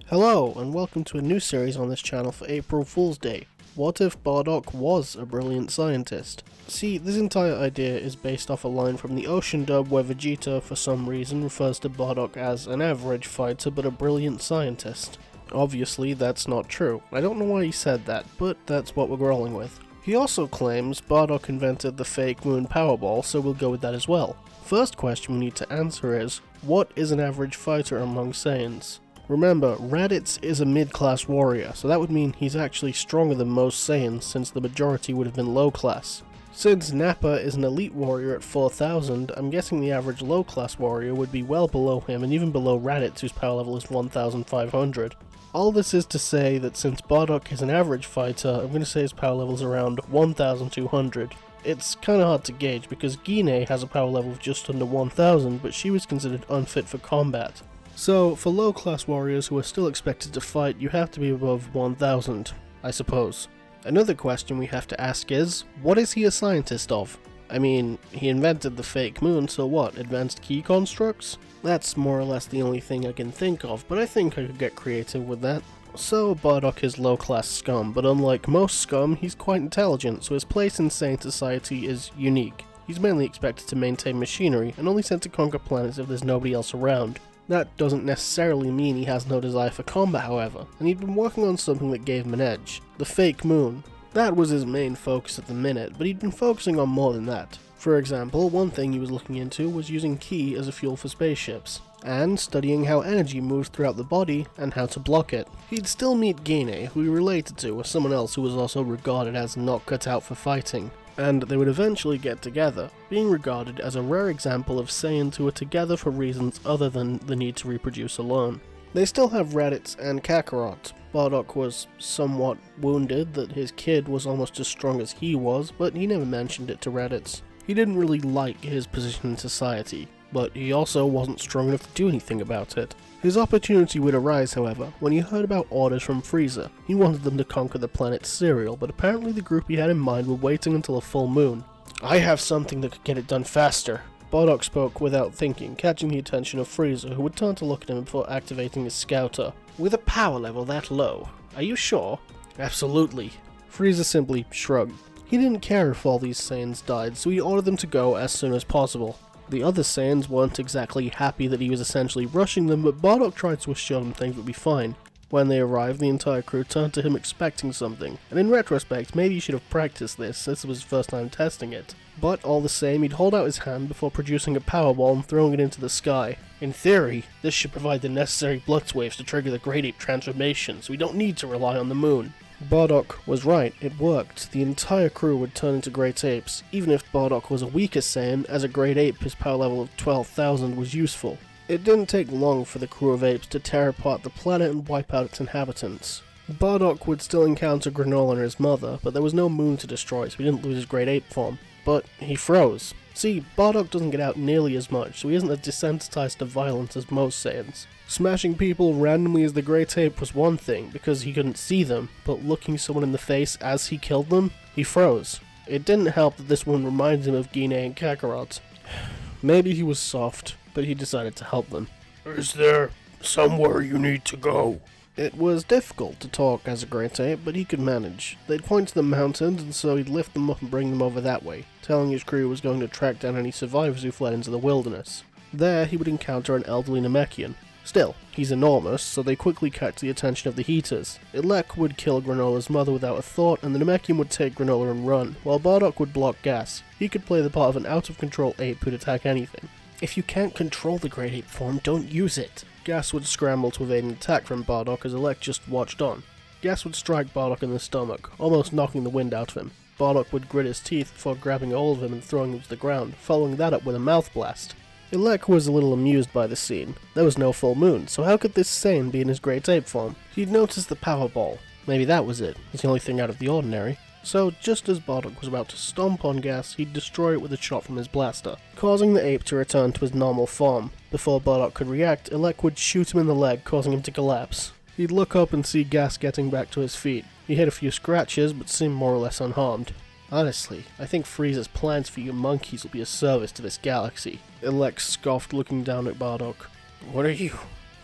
Hello, and welcome to a new series on this channel for April Fool's Day. What if Bardock was a brilliant scientist? See, this entire idea is based off a line from the Ocean dub where Vegeta, for some reason, refers to Bardock as an average fighter but a brilliant scientist. Obviously, that's not true. I don't know why he said that, but that's what we're rolling with. He also claims Bardock invented the fake moon Powerball, so we'll go with that as well. First question we need to answer is, what is an average fighter among Saiyans? Remember, Raditz is a mid-class warrior, so that would mean he's actually stronger than most Saiyans since the majority would have been low-class. Since Nappa is an elite warrior at 4000, I'm guessing the average low-class warrior would be well below him and even below Raditz, whose power level is 1500. All this is to say that since Bardock is an average fighter, I'm going to say his power level is around 1200. It's kinda hard to gauge because Guinea has a power level of just under 1000, but she was considered unfit for combat. So, for low-class warriors who are still expected to fight, you have to be above 1000, I suppose. Another question we have to ask is, what is he a scientist of? I mean, he invented the fake moon, so what, advanced key constructs? That's more or less the only thing I can think of, but I think I could get creative with that. So, Bardock is low-class scum, but unlike most scum, he's quite intelligent, so his place in Saiyan society is unique. He's mainly expected to maintain machinery, and only sent to conquer planets if there's nobody else around. That doesn't necessarily mean he has no desire for combat, however, and he'd been working on something that gave him an edge, the fake moon. That was his main focus at the minute, but he'd been focusing on more than that. For example, one thing he was looking into was using ki as a fuel for spaceships, and studying how energy moves throughout the body and how to block it. He'd still meet Guinea, who he related to as someone else who was also regarded as not cut out for fighting, and they would eventually get together, being regarded as a rare example of Saiyans who are together for reasons other than the need to reproduce alone. They still have Raditz and Kakarot. Bardock was somewhat wounded that his kid was almost as strong as he was, but he never mentioned it to Raditz. He didn't really like his position in society, but he also wasn't strong enough to do anything about it. His opportunity would arise, however, when he heard about orders from Frieza. He wanted them to conquer the planet Cereal, but apparently the group he had in mind were waiting until a full moon. I have something that could get it done faster. Bardock spoke without thinking, catching the attention of Frieza, who would turn to look at him before activating his scouter. With a power level that low, are you sure? Absolutely. Frieza simply shrugged. He didn't care if all these Saiyans died, so he ordered them to go as soon as possible. The other Saiyans weren't exactly happy that he was essentially rushing them, but Bardock tried to assure them things would be fine. When they arrived, the entire crew turned to him expecting something, and in retrospect, maybe he should have practiced this, since it was his first time testing it. But all the same, he'd hold out his hand before producing a Powerball and throwing it into the sky. In theory, this should provide the necessary blood waves to trigger the Great Ape transformation, so we don't need to rely on the moon. Bardock was right, it worked. The entire crew would turn into Great Apes. Even if Bardock was a weaker Saiyan, as a Great Ape his power level of 12,000 was useful. It didn't take long for the crew of apes to tear apart the planet and wipe out its inhabitants. Bardock would still encounter Granola and his mother, but there was no moon to destroy, so he didn't lose his Great Ape form. But he froze. See, Bardock doesn't get out nearly as much, so he isn't as desensitized to violence as most Saiyans. Smashing people randomly as the Great Ape was one thing, because he couldn't see them, but looking someone in the face as he killed them, he froze. It didn't help that this one reminded him of Guinea and Kakarot. Maybe he was soft, but he decided to help them. Is there somewhere you need to go? It was difficult to talk as a Great Ape, but he could manage. They'd point to the mountains, and so he'd lift them up and bring them over that way, telling his crew he was going to track down any survivors who fled into the wilderness. There, he would encounter an elderly Namekian. Still, he's enormous, so they quickly catch the attention of the Heaters. Elec would kill Granola's mother without a thought, and the Namekian would take Granola and run, while Bardock would block gas. He could play the part of an out-of-control ape who'd attack anything. If you can't control the Great Ape form, don't use it. Gas would scramble to evade an attack from Bardock as Elec just watched on. Gas would strike Bardock in the stomach, almost knocking the wind out of him. Bardock would grit his teeth before grabbing hold of him and throwing him to the ground, following that up with a mouth blast. Elec was a little amused by the scene. There was no full moon, so how could this Saiyan be in his Great Ape form? He'd noticed the Powerball. Maybe that was it. It's the only thing out of the ordinary. So, just as Bardock was about to stomp on Gas, he'd destroy it with a shot from his blaster, causing the ape to return to his normal form. Before Bardock could react, Elec would shoot him in the leg, causing him to collapse. He'd look up and see Gas getting back to his feet. He had a few scratches, but seemed more or less unharmed. Honestly, I think Frieza's plans for you monkeys will be a service to this galaxy. Elec scoffed, looking down at Bardock. What are you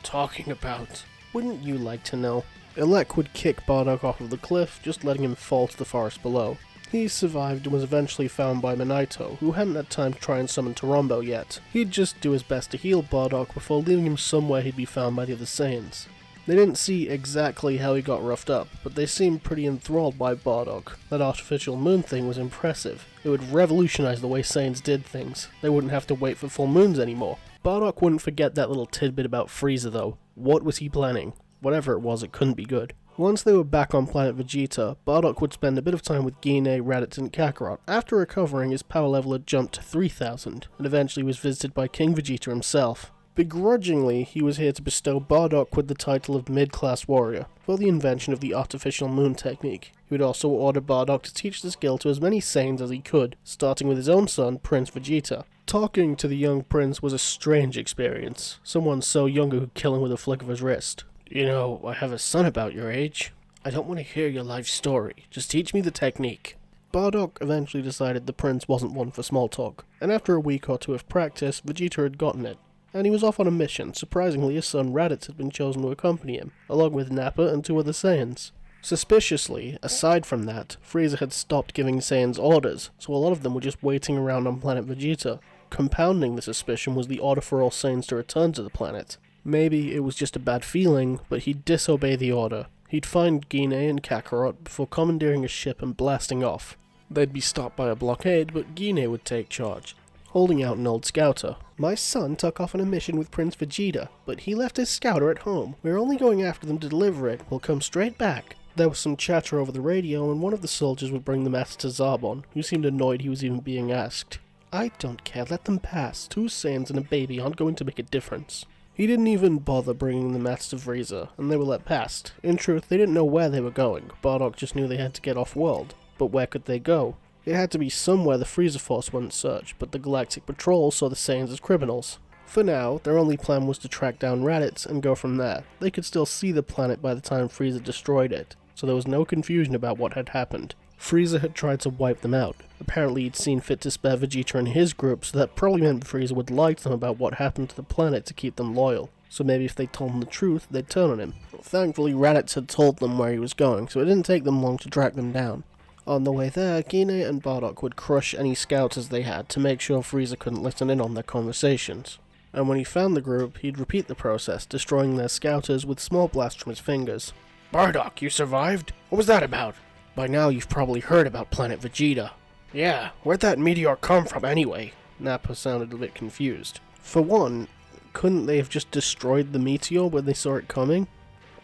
talking about? Wouldn't you like to know? Elec would kick Bardock off of the cliff, just letting him fall to the forest below. He survived and was eventually found by Minato, who hadn't had time to try and summon Torombo yet. He'd just do his best to heal Bardock before leaving him somewhere he'd be found by the other Saiyans. They didn't see exactly how he got roughed up, but they seemed pretty enthralled by Bardock. That artificial moon thing was impressive. It would revolutionize the way Saiyans did things. They wouldn't have to wait for full moons anymore. Bardock wouldn't forget that little tidbit about Frieza though. What was he planning? Whatever it was, it couldn't be good. Once they were back on planet Vegeta, Bardock would spend a bit of time with Gine, Raditz, and Kakarot. After recovering, his power level had jumped to 3000, and eventually was visited by King Vegeta himself. Begrudgingly, he was here to bestow Bardock with the title of mid-class warrior, for the invention of the artificial moon technique. He would also order Bardock to teach the skill to as many Saiyans as he could, starting with his own son, Prince Vegeta. Talking to the young prince was a strange experience. Someone so young who could kill him with a flick of his wrist. You know, I have a son about your age. I don't want to hear your life story. Just teach me the technique. Bardock eventually decided the prince wasn't one for small talk, and after a week or two of practice, Vegeta had gotten it. And he was off on a mission. Surprisingly, his son Raditz had been chosen to accompany him, along with Nappa and 2 other Saiyans. Suspiciously, aside from that, Frieza had stopped giving Saiyans orders, so a lot of them were just waiting around on planet Vegeta. Compounding the suspicion was the order for all Saiyans to return to the planet. Maybe it was just a bad feeling, but he'd disobey the order. He'd find Gine and Kakarot before commandeering a ship and blasting off. They'd be stopped by a blockade, but Gine would take charge, holding out an old scouter. My son took off on a mission with Prince Vegeta, but he left his scouter at home. We're only going after them to deliver it. We'll come straight back. There was some chatter over the radio, and one of the soldiers would bring the master to Zarbon, who seemed annoyed he was even being asked. I don't care, let them pass. 2 Saiyans and a baby aren't going to make a difference. He didn't even bother bringing the mats to Frieza, and they were let past. In truth, they didn't know where they were going. Bardock just knew they had to get off-world. But where could they go? It had to be somewhere the Frieza Force wouldn't search, but the Galactic Patrol saw the Saiyans as criminals. For now, their only plan was to track down Raditz and go from there. They could still see the planet by the time Frieza destroyed it, so there was no confusion about what had happened. Frieza had tried to wipe them out. Apparently he'd seen fit to spare Vegeta and his group, so that probably meant Frieza would lie to them about what happened to the planet to keep them loyal. So maybe if they told him the truth, they'd turn on him. Thankfully, Raditz had told them where he was going, so it didn't take them long to track them down. On the way there, Gine and Bardock would crush any scouters they had to make sure Frieza couldn't listen in on their conversations. And when he found the group, he'd repeat the process, destroying their scouters with small blasts from his fingers. Bardock, you survived? What was that about? By now you've probably heard about planet Vegeta. Yeah, where'd that meteor come from anyway? Nappa sounded a bit confused. For one, couldn't they have just destroyed the meteor when they saw it coming?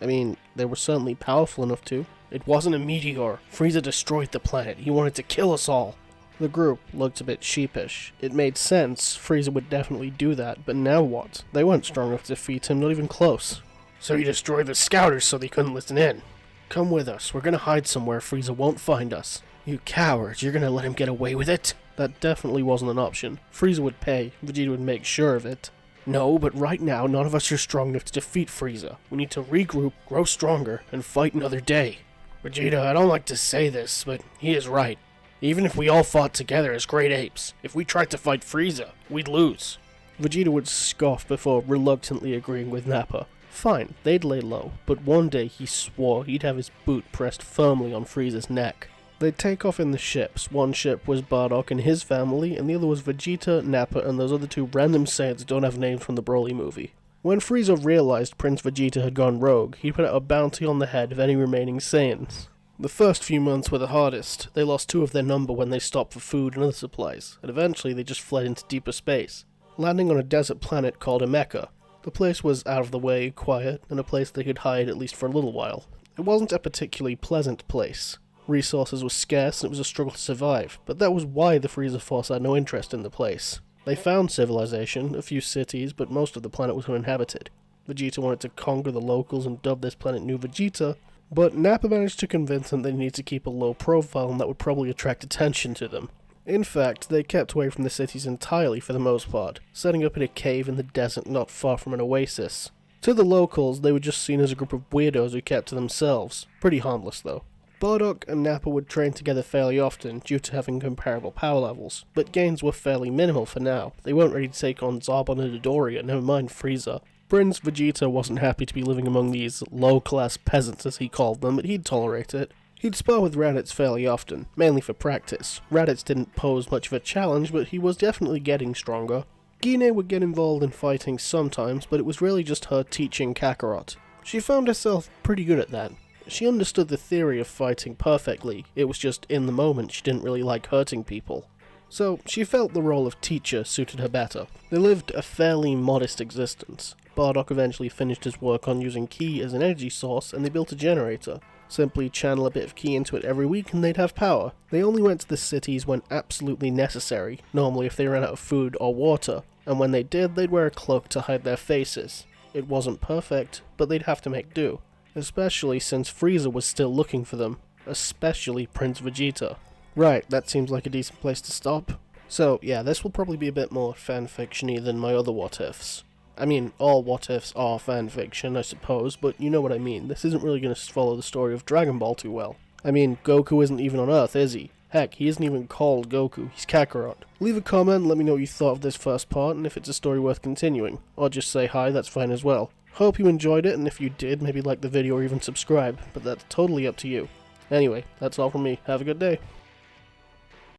I mean, they were certainly powerful enough to. It wasn't a meteor. Frieza destroyed the planet. He wanted to kill us all. The group looked a bit sheepish. It made sense. Frieza would definitely do that, but now what? They weren't strong enough to defeat him, not even close. So he destroyed the scouters so they couldn't listen in. Come with us. We're gonna hide somewhere Frieza won't find us. You cowards, you're gonna let him get away with it? That definitely wasn't an option. Frieza would pay. Vegeta would make sure of it. No, but right now, none of us are strong enough to defeat Frieza. We need to regroup, grow stronger, and fight another day. Vegeta, I don't like to say this, but he is right. Even if we all fought together as great apes, if we tried to fight Frieza, we'd lose. Vegeta would scoff before reluctantly agreeing with Nappa. Fine, they'd lay low, but one day he swore he'd have his boot pressed firmly on Frieza's neck. They'd take off in the ships. One ship was Bardock and his family, and the other was Vegeta, Nappa, and those other 2 random Saiyans who don't have names from the Broly movie. When Frieza realized Prince Vegeta had gone rogue, he put out a bounty on the head of any remaining Saiyans. The first few months were the hardest. They lost 2 of their number when they stopped for food and other supplies, and eventually they just fled into deeper space, landing on a desert planet called Emeka. The place was out of the way, quiet, and a place they could hide at least for a little while. It wasn't a particularly pleasant place. Resources were scarce and it was a struggle to survive, but that was why the Frieza Force had no interest in the place. They found civilization, a few cities, but most of the planet was uninhabited. Vegeta wanted to conquer the locals and dub this planet New Vegeta, but Nappa managed to convince them they needed to keep a low profile and that would probably attract attention to them. In fact, they kept away from the cities entirely for the most part, setting up in a cave in the desert not far from an oasis. To the locals, they were just seen as a group of weirdos who kept to themselves. Pretty harmless though. Bardock and Nappa would train together fairly often due to having comparable power levels, but gains were fairly minimal for now. They weren't ready to take on Zarbon and Dodoria, never mind Frieza. Prince Vegeta wasn't happy to be living among these low-class peasants, as he called them, but he'd tolerate it. He'd spar with Raditz fairly often, mainly for practice. Raditz didn't pose much of a challenge, but he was definitely getting stronger. Gine would get involved in fighting sometimes, but it was really just her teaching Kakarot. She found herself pretty good at that. She understood the theory of fighting perfectly, it was just in the moment she didn't really like hurting people. So she felt the role of teacher suited her better. They lived a fairly modest existence. Bardock eventually finished his work on using ki as an energy source, and they built a generator. Simply channel a bit of ki into it every week and they'd have power. They only went to the cities when absolutely necessary, normally if they ran out of food or water, and when they did, they'd wear a cloak to hide their faces. It wasn't perfect, but they'd have to make do. Especially since Frieza was still looking for them. Especially Prince Vegeta. Right, that seems like a decent place to stop. So yeah, this will probably be a bit more fanfiction-y than my other what-ifs. I mean, all what-ifs are fanfiction, I suppose, but you know what I mean. This isn't really going to follow the story of Dragon Ball too well. I mean, Goku isn't even on Earth, is he? Heck, he isn't even called Goku, he's Kakarot. Leave a comment and let me know what you thought of this first part and if it's a story worth continuing. Or just say hi, that's fine as well. Hope you enjoyed it, and if you did, maybe like the video or even subscribe, but that's totally up to you. Anyway, that's all from me. Have a good day.